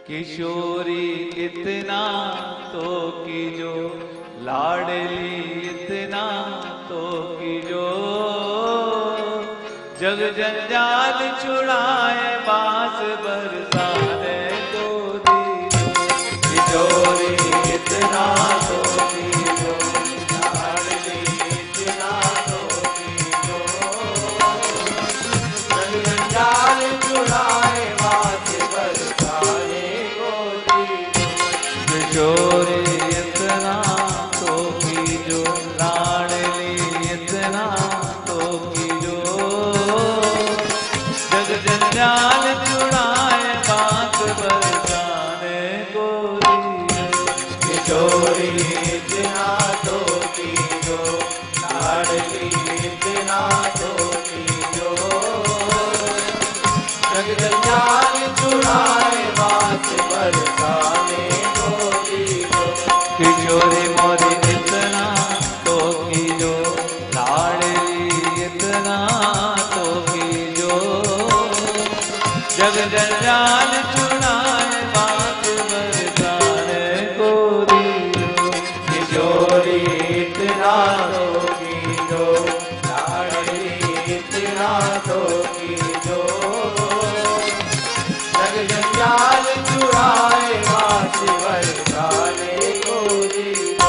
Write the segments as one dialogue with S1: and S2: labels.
S1: किशोरी इतना तो कीजो, लाडली इतना तो कीजो, जग जंजाल छुड़ाए बांस बरसाने को दीजो। किशोरी इतना तो कीजो, लाडली इतना तो कीजो, जग जंजाल छुड़ाए बांस बरसाने को दीजो। किशोरी इतना तो कीजो, लाडली इतना तो कीजो, जग जंजाल छुड़ाए बांस बरसाने को दीजो। किशोरी इतना तो कीजो, लाडली इतना तो कीजो, जग जंजाल छुड़ाए बांस बरसाने को दीजो। किशोरी मोरी इतना तो कीजो, लाडली इतना तो कीजो, जग जंजाल छुड़ाए बांस बरसाने को दीजो। किशोरी इतना तो कीजो, लाडली इतना तो कीजो, जग जंजाल छुड़ाए बांस बरसाने को दीजो।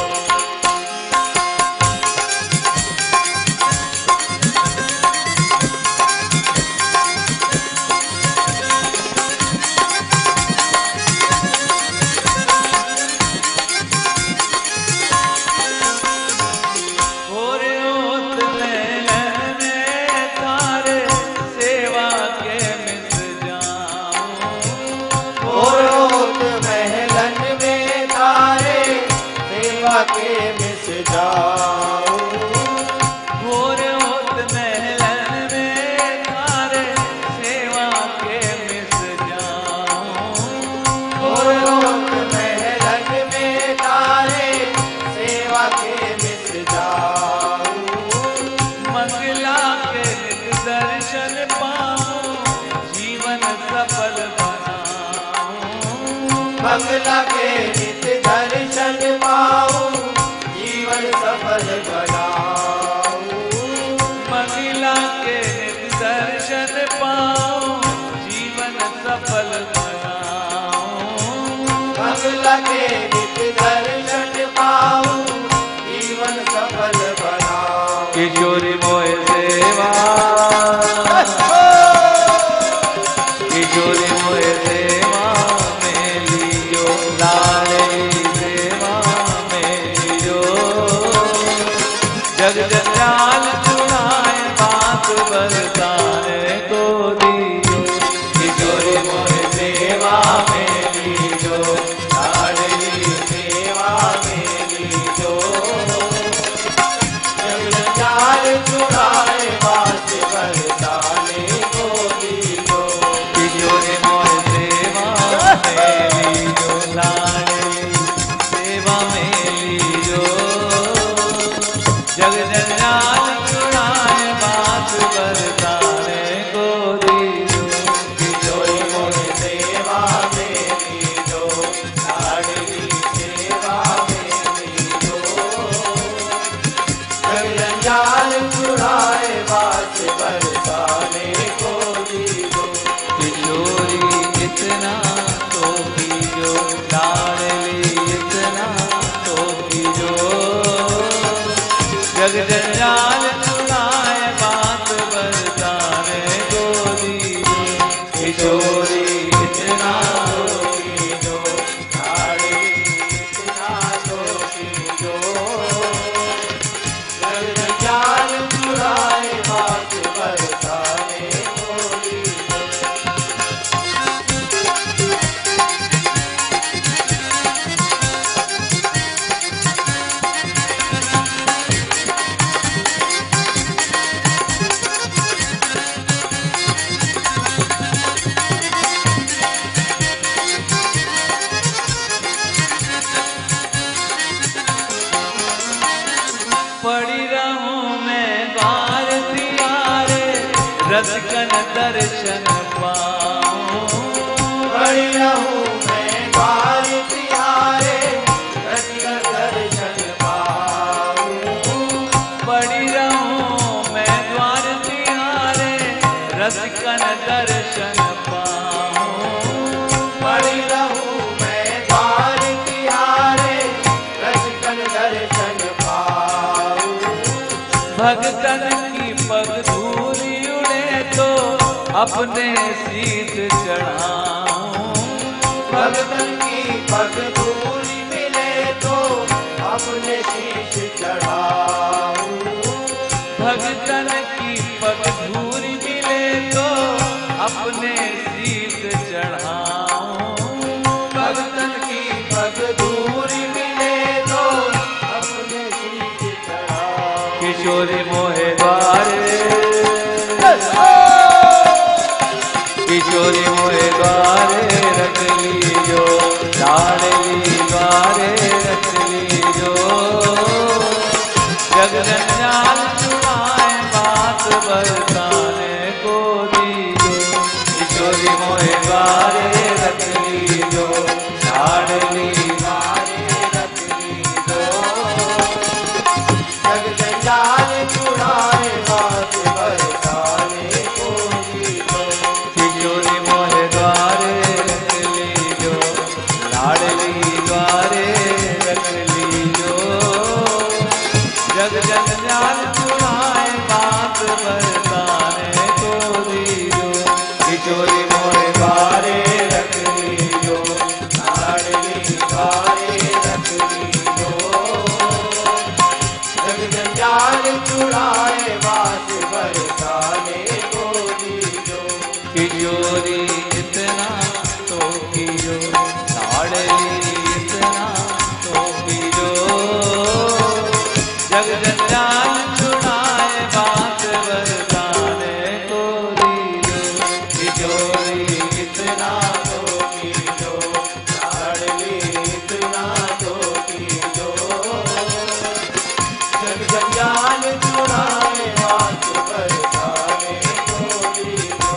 S1: के मिस जाऊं, घोर होत महलन में तारे सेवा के मिस जाऊं, घोर होत महलन में तारे सेवा के मिस जाऊं, मंगला के नित दर्शन पाऊं, जीवन सफल बनाऊं, मंगला के नित दर्शन पाऊं, जीवन सफल बनाऊं, मंगला के नित दर्शन पाऊं, जीवन सफल बनाऊं, मंगला के नित दर्शन पाऊं, जीवन सफल बनाऊं। किशोरी मोए सेवा, किशोरी मोए सेवा में लीजो, लाडली सेवा में लीजो, जग जंजाल छुड़ाए बांस बरसाने को दीजो। किशोरी मोए सेवा में लीजो, लाडली सेवा में लीजो, जग जंजाल छुड़ाए बांस बरसाने को दीजो। किशोरी मोए सेवा में लीजो, लाडली सेवा में लीजो, जग जंजाल छुड़ाए बांस बरसाने को दीजो। किशोरी मोए सेवा में लीजो, लाडली सेवा में लीजो, जग जंजाल छुड़ाए बांस बरसाने को दीजो। किशोरी इतना तो कीजो, लाडली इतना तो कीजो, जग जंजाल छुड़ाए बांस बरसाने को दीजो। किशोरी इतना तो कीजो, लाडली इतना तो कीजो, जग जंजाल छुड़ाए बांस बरसाने को दीजो। पड़ी रहूं मैं द्वार तिवारे, रसिकन दर्शन पाऊं, पड़ी रहूं मैं भगतन की पग धूली उड़े तो अपने शीश चढ़ाऊं।
S2: भगतन की पग धूली मिले तो अपने शीश चढ़ाऊं।
S1: भगतन की पग धूली मिले तो अपने शीश चढ़ाऊं।
S2: भगतन की पग धूली मिले तो अपने शीश चढ़ाऊं।
S1: किशोरी मोहे द्वारे, किशोरी मोहे द्वारे रख लीजो, लाडली द्वारे रख लीजो। जग जंजाल छुड़ाए बात बरसाने को दीजो। किशोरी मोहे द्वारे रख लीजो, लाडली द्वारे रख लीजो।
S2: जग जंजाल छुड़ाए बात बरसाने को दीजो।
S1: किशोरी मोहे द्वारे रख लीजो, लाडली द्वारे रख लीजो। जग जंजाल छुड़ाए बात बरसाने को दीजो। किशोरी मोहे द्वारे रख लीजो,
S2: लाडली द्वारे रख लीजो। जग जंजाल छुड़ाए बात बरसाने को दीजो।
S1: किशोरी इतना तो कीजो, लाडली इतना तो कीजो। जग जंजाल छुड़ाए बात बरसाने को दीजो। किशोरी इतना
S2: तो कीजो, लाडली इतना तो कीजो। जग जंजाल छुड़ाए बात बरसाने को दीजो।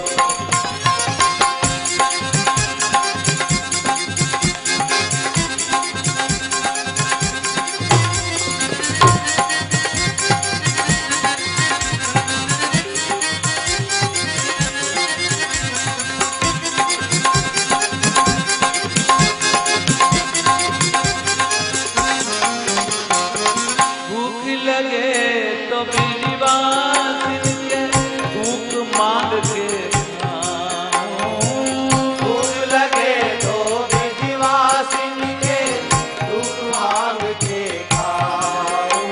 S1: भूख लगे तो बिजवासिन के भूख मांग के खाऊं।
S2: भूख लगे तो विधिवासिन के दूध मांग के खाऊं।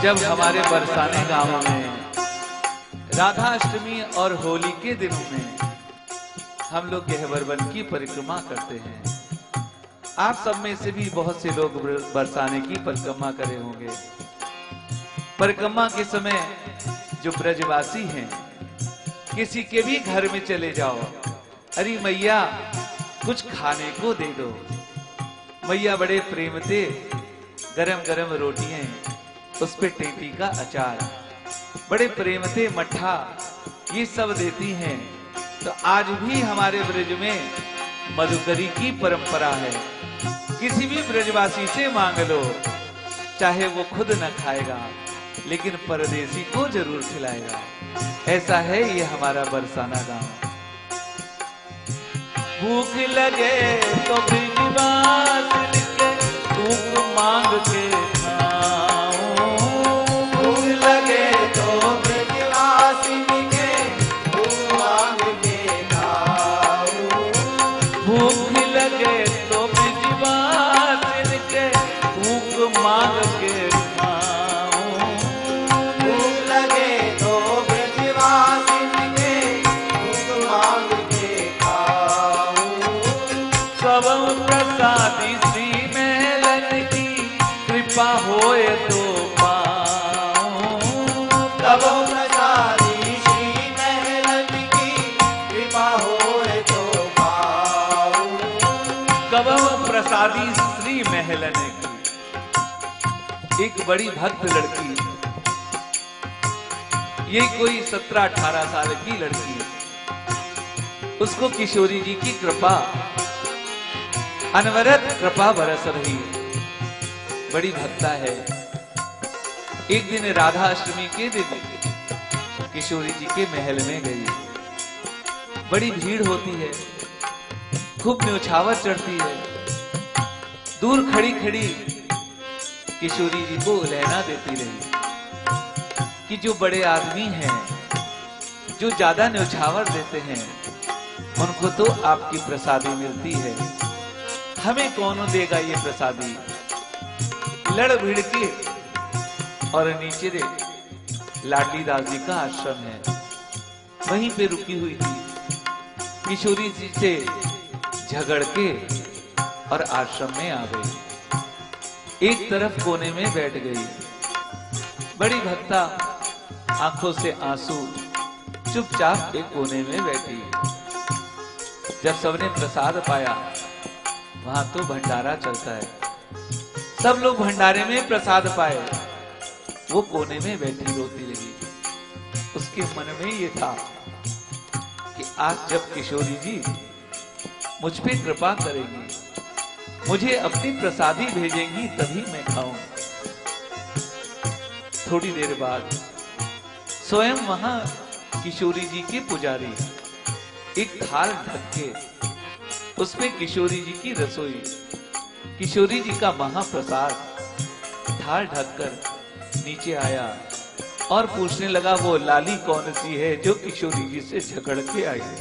S1: जब हमारे बरसाने गांव में राधाष्टमी और होली के दिनों में हम लोग गहवर वन की परिक्रमा करते हैं। आप सब में से भी बहुत से लोग बरसाने की परिक्रमा करे होंगे। परिक्रमा के समय जो ब्रजवासी हैं, किसी के भी घर में चले जाओ, अरे मैया कुछ खाने को दे दो। मैया बड़े प्रेम से गरम गरम रोटियां, उस पे टेपी का अचार, बड़े प्रेम से मट्ठा, ये सब देती हैं। तो आज भी हमारे ब्रज में मधुकरी की परंपरा है। किसी भी ब्रजवासी से मांग लो, चाहे वो खुद न खाएगा लेकिन परदेसी को जरूर खिलाएगा। ऐसा है ये हमारा बरसाना गांव। भूख लगे तो बिजवासिन के भूख मांग के खाऊं।
S2: भूख लगे तो विधिवासिन के दूध मांग के खाऊं।
S1: भूख लगे तो बिजवासिन के भूख मांग के खाऊं।
S2: भूख लगे तो विधिवासिन के दूध मांग के खाऊं।
S1: सबउ प्रसादी श्री महलन की कृपा होए तो पाऊं।
S2: तब प्रसादी श्री महलन की कृपा होए तो पाऊं।
S1: कबहु प्रसादी श्री महलन की। एक बड़ी भक्त लड़की, ये कोई 17-18 साल की लड़की, उसको किशोरी जी की कृपा, अनवरत कृपा बरस रही, बड़ी भक्ता है। एक दिन राधा अष्टमी के दिन किशोरी जी के महल में गई। बड़ी भीड़ होती है, खूब न्योछावर चढ़ती है। दूर खड़ी खड़ी किशोरी जी को लहना देती रही। कि जो बड़े आदमी हैं, जो ज्यादा न्यौछावर देते हैं, उनको तो आपकी प्रसादी मिलती है, हमें कौन देगा ये प्रसादी। लड़ भिड़ के और नीचे रे लाडली दास जी का आश्रम है, वहीं पे रुकी हुई थी। किशोरी जी से झगड़ के और आश्रम में आ गई, एक तरफ कोने में बैठ गई। बड़ी भक्ता आंखों से आंसू चुपचाप एक कोने में बैठी। जब सबने प्रसाद पाया, वहां तो भंडारा चलता है, सब लोग भंडारे में प्रसाद पाए, वो कोने में बैठी रोती रही। उसके मन में ये था कि आज जब किशोरी जी मुझ पे कृपा करेंगी, मुझे अपनी प्रसादी भेजेंगी, तभी मैं खाऊं। थोड़ी देर बाद स्वयं वहां किशोरी जी के पुजारी एक थाल ढक के उसमें किशोरी जी की रसोई, किशोरी जी का महाप्रसाद थाल ढककर नीचे आया और पूछने लगा, वो लाली कौन सी है जो किशोरी जी से झगड़ के आई है।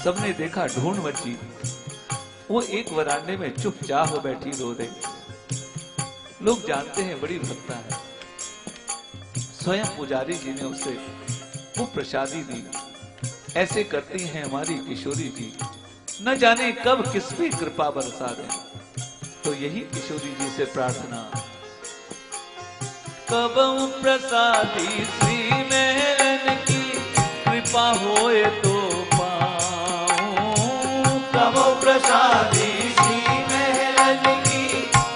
S1: सबने देखा, ढूंढ मची, वो एक वरांडे में चुपचाप बैठी रो रही। लोग जानते हैं बड़ी भक्ता है। स्वयं पुजारी जी ने उसे वो प्रसादी दी। ऐसे करती हैं हमारी किशोरी जी, न जाने कब किस पे कृपा बरसा दें। तो यही किशोरी जी से प्रार्थना, कब प्रसादी श्री मेलन की कृपा होए तो पाऊं।
S2: कब प्रसादी श्री मेलन की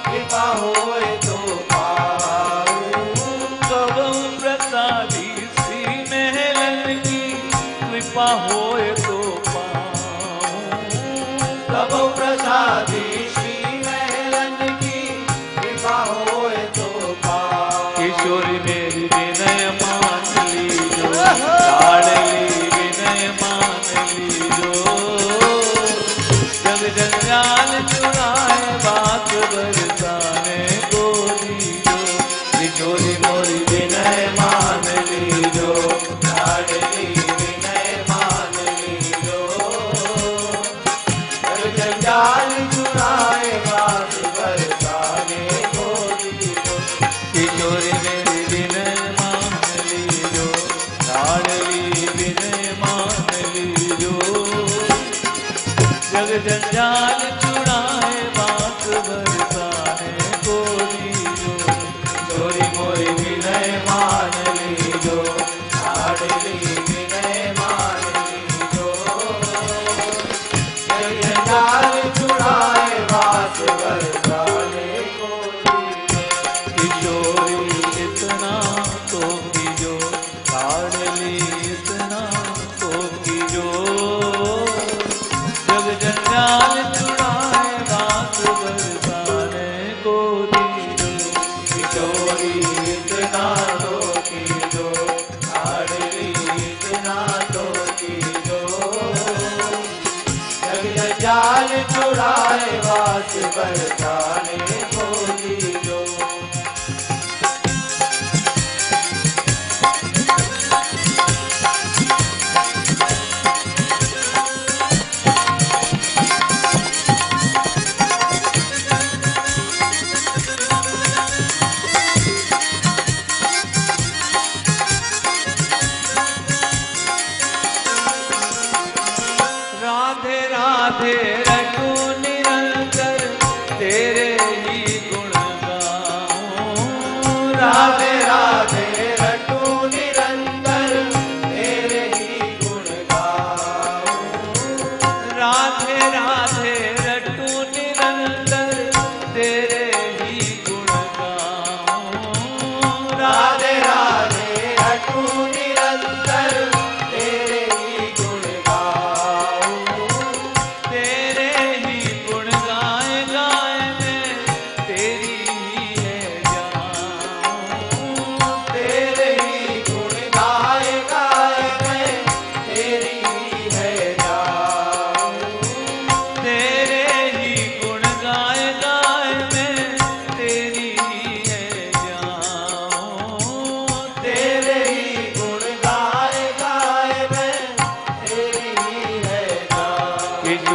S2: कृपा होए तो पाऊं।
S1: कब प्रसादी श्री मेलन की कृपा होए तो पाऊं।
S2: कब प्रसादी श्री मेलन की कृपा होए तो पाऊं।
S1: किशोरी मेरी विनय मान लीजो, लाडली विनय मान लीजो। जग जंजाल चुराए बात बरसाने को दीजो। किशोरी मोरी
S2: विनय मान लीजो, लाडली विनय मान लीजो। जग जंजाल चुराए बात बरसाने को दीजो।
S1: किशोरी मेरी विनय मान लीजो, लाडली विनय मान लीजो। जग जंजाल चुराए बात बरसाने को दीजो।
S2: किशोरी मोरी विनय मान लीजो, लाडली विनय मान लीजो। जग जंजाल चुराए बात बरसाने को दीजो।
S1: किशोरी इतना तो कीजो, लाडली इतना तो कीजो। जग जंजाल चुराए बात बरसाने को दीजो।
S2: किशोरी इतना तो कीजो, लाडली इतना तो कीजो। जग जंजाल चुराए बात बरसाने को दीजो।
S1: राधे राधे रटू निरंतर तेरे ही गुण गाऊं।
S2: राधे राधे रटू निरंतर तेरे ही गुण गाऊं।
S1: राधे राधे रटू निरंतर तेरे ही गुण गाऊं।
S2: राधे राधे रटू निरंतर तेरे ही गुण गाऊं।
S1: तेरे ही गुण गाए गाए मैं तेरी ही है जाऊं।
S2: तेरे ही गुण गाए गाए मैं तेरी ही है जाऊं।
S1: तेरे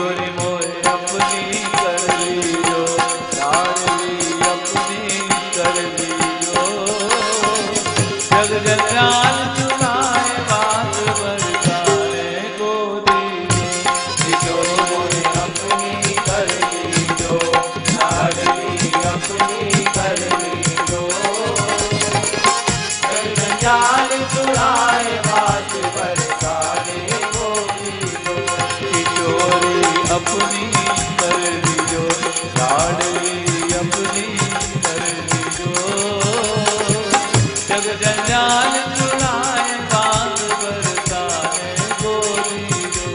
S1: किशोरी मोरे अपनी कर लीजो, लाडली अपनी कर लीजो। जग जंजाल चुराए बात बरसाने गोदी,
S2: किशोरी मोरे अपनी कर लीजो, लाडली अपनी कर लीजो। जंजाल चुराए बात बरसाने गोदी लो।
S1: किशोरी अपनी कर लीजो, लाडली अपनी कर लीजो। जग जंजाल चुराए बात बरसाने गोदी लो।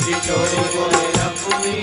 S2: किशोरी मोरे अपनी